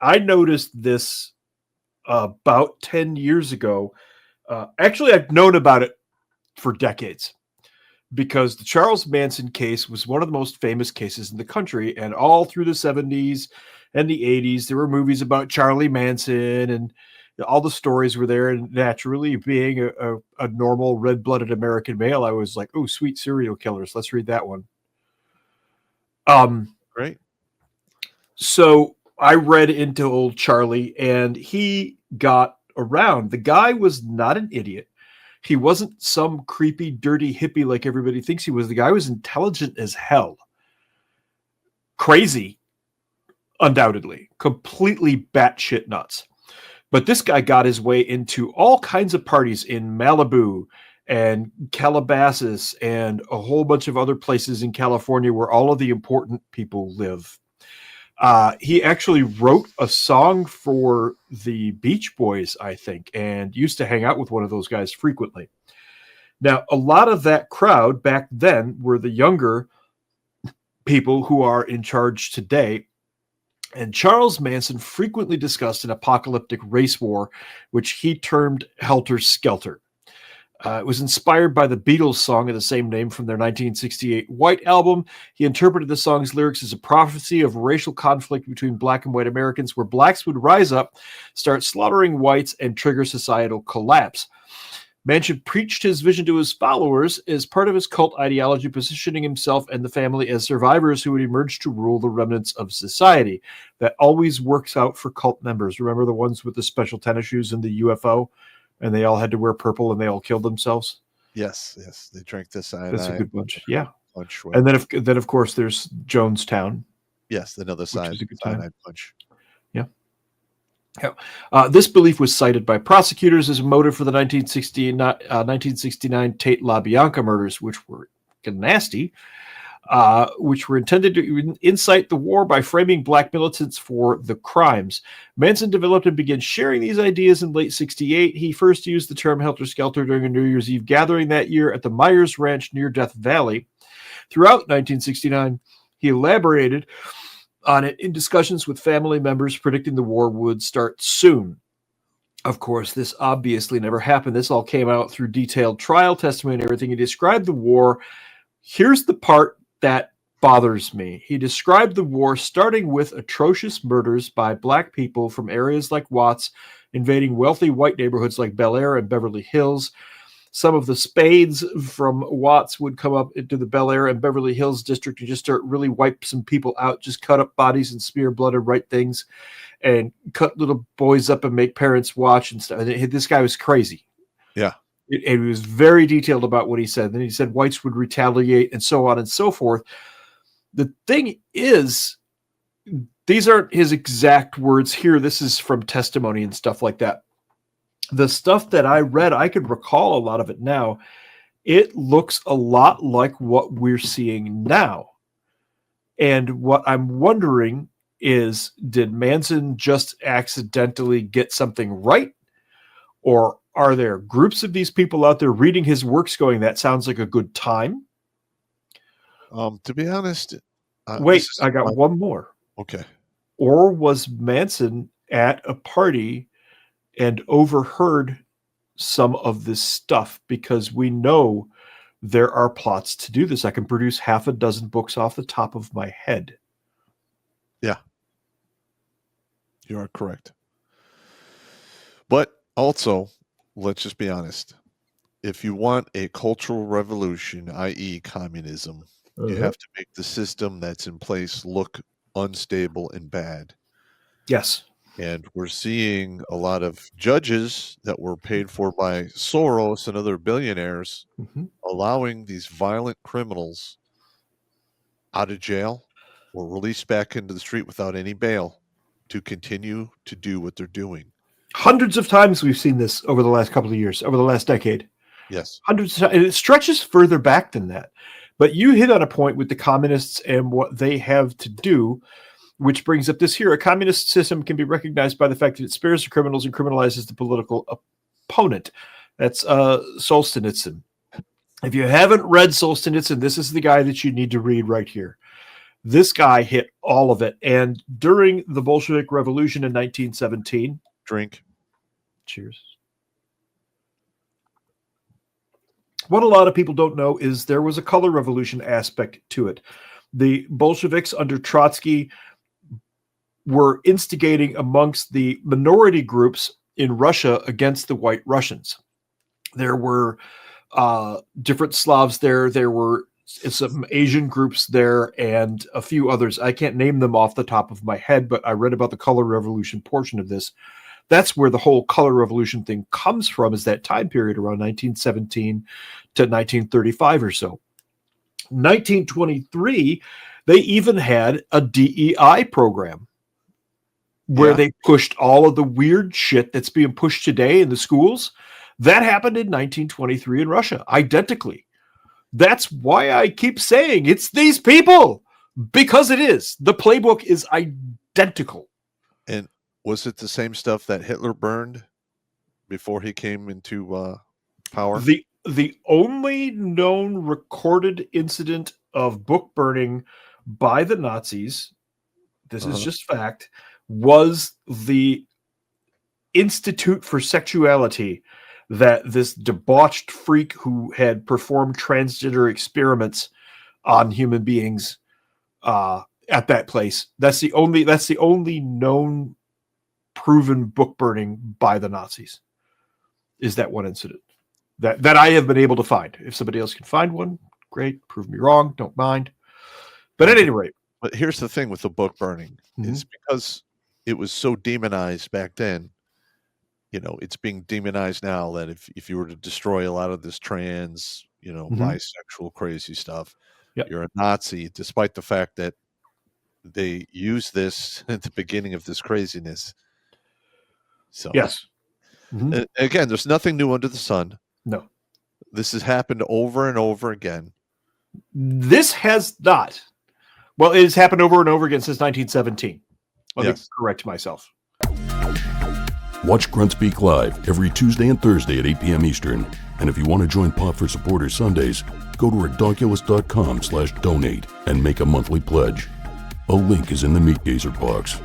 I noticed this about 10 years ago. Actually, I've known about it for decades because the Charles Manson case was one of the most famous cases in the country. And all through the 70s and the 80s, there were movies about Charlie Manson, and all the stories were there. And naturally, being a normal red blooded American male, I was like, oh, sweet serial killers. Let's read that one. Great. So I read into old Charlie, and he got around. The guy was not an idiot. He wasn't some creepy, dirty hippie like everybody thinks he was. The guy was intelligent as hell. Crazy, undoubtedly. Completely batshit nuts. But this guy got his way into all kinds of parties in Malibu and Calabasas and a whole bunch of other places in California where all of the important people live. He actually wrote a song for the Beach Boys, I think, and used to hang out with one of those guys frequently. Now, a lot of that crowd back then were the younger people who are in charge today. And Charles Manson frequently discussed an apocalyptic race war, which he termed Helter Skelter. It was inspired by the Beatles song of the same name from their 1968 White Album. He interpreted the song's lyrics as a prophecy of racial conflict between black and white Americans, where blacks would rise up, start slaughtering whites, and trigger societal collapse. Manson preached his vision to his followers as part of his cult ideology, positioning himself and the family as survivors who would emerge to rule the remnants of society. That always works out for cult members. Remember the ones with the special tennis shoes and the UFO? And they all had to wear purple, and they all killed themselves. Yes. They drank the cyanide. That's a good bunch. Yeah. Punch. And then of course, there's Jonestown. Yes, another cyanide punch. Yeah. This belief was cited by prosecutors as a motive for the 1969 Tate LaBianca murders, which were nasty. Which were intended to incite the war by framing black militants for the crimes. Manson developed and began sharing these ideas in late 1968. He first used the term Helter Skelter during a New Year's Eve gathering that year at the Myers Ranch near Death Valley. Throughout 1969, he elaborated on it in discussions with family members, predicting the war would start soon. Of course, this obviously never happened. This all came out through detailed trial testimony and everything. He described the war. Here's the part that bothers me. He described the war starting with atrocious murders by black people from areas like Watts, invading wealthy white neighborhoods like Bel Air and Beverly Hills. Some of the spades from Watts would come up into the Bel Air and Beverly Hills district and just start really wipe some people out, just cut up bodies and smear blood and write things and cut little boys up and make parents watch and stuff. And this guy was crazy. Yeah. And he was very detailed about what he said. Then he said whites would retaliate and so on and so forth. The thing is, these aren't his exact words here. This is from testimony and stuff like that. The stuff that I read, I could recall a lot of it now. It looks a lot like what we're seeing now. And what I'm wondering is, did Manson just accidentally get something right? Or are there groups of these people out there reading his works going, that sounds like a good time? To be honest... wait, I got one more. Okay. Or was Manson at a party and overheard some of this stuff? Because we know there are plots to do this. I can produce half a dozen books off the top of my head. Yeah. You are correct. But also, let's just be honest. If you want a cultural revolution, i.e. communism, you have to make the system that's in place look unstable and bad. Yes. And we're seeing a lot of judges that were paid for by Soros and other billionaires allowing these violent criminals out of jail or released back into the street without any bail to continue to do what they're doing. Hundreds of times we've seen this over the last couple of years, over the last decade. Yes. Hundreds of times. And it stretches further back than that. But you hit on a point with the communists and what they have to do, which brings up this here. A communist system can be recognized by the fact that it spares the criminals and criminalizes the political opponent. That's Solzhenitsyn. If you haven't read Solzhenitsyn, this is the guy that you need to read right here. This guy hit all of it. And during the Bolshevik Revolution in 1917, Drink. cheers. What a lot of people don't know is there was a color revolution aspect to it. The Bolsheviks under Trotsky were instigating amongst the minority groups in Russia against the White Russians. There were different Slavs there. There were some Asian groups there and a few others. I can't name them off the top of my head, but I read about the color revolution portion of this. That's where the whole color revolution thing comes from, is that time period around 1917 to 1935 or so. 1923, they even had a DEI program where they pushed all of the weird shit that's being pushed today in the schools. That happened in 1923 in Russia, identically. That's why I keep saying it's these people, because it is. The playbook is identical. And was it the same stuff that Hitler burned before he came into power? The only known recorded incident of book burning by the Nazis, this is just fact, was the Institute for Sexuality that this debauched freak who had performed transgender experiments on human beings at that place. That's the only known proven book burning by the Nazis, is that one incident that I have been able to find. If somebody else can find one, great. Prove me wrong. Don't mind. But at any rate. But here's the thing with the book burning is because it was so demonized back then, you know, it's being demonized now that if you were to destroy a lot of this trans, you know, bisexual crazy stuff, you're a Nazi, despite the fact that they use this at the beginning of this craziness. So yes. Again, there's nothing new under the sun. No. This has happened over and over again. This has not. Well, it has happened over and over again since 1917. Let me correct myself. Watch Grunt Speak live every Tuesday and Thursday at 8 p.m. Eastern. And if you want to join Popford supporters Sundays, go to redonkulous.com/donate and make a monthly pledge. A link is in the Meat Gazer box.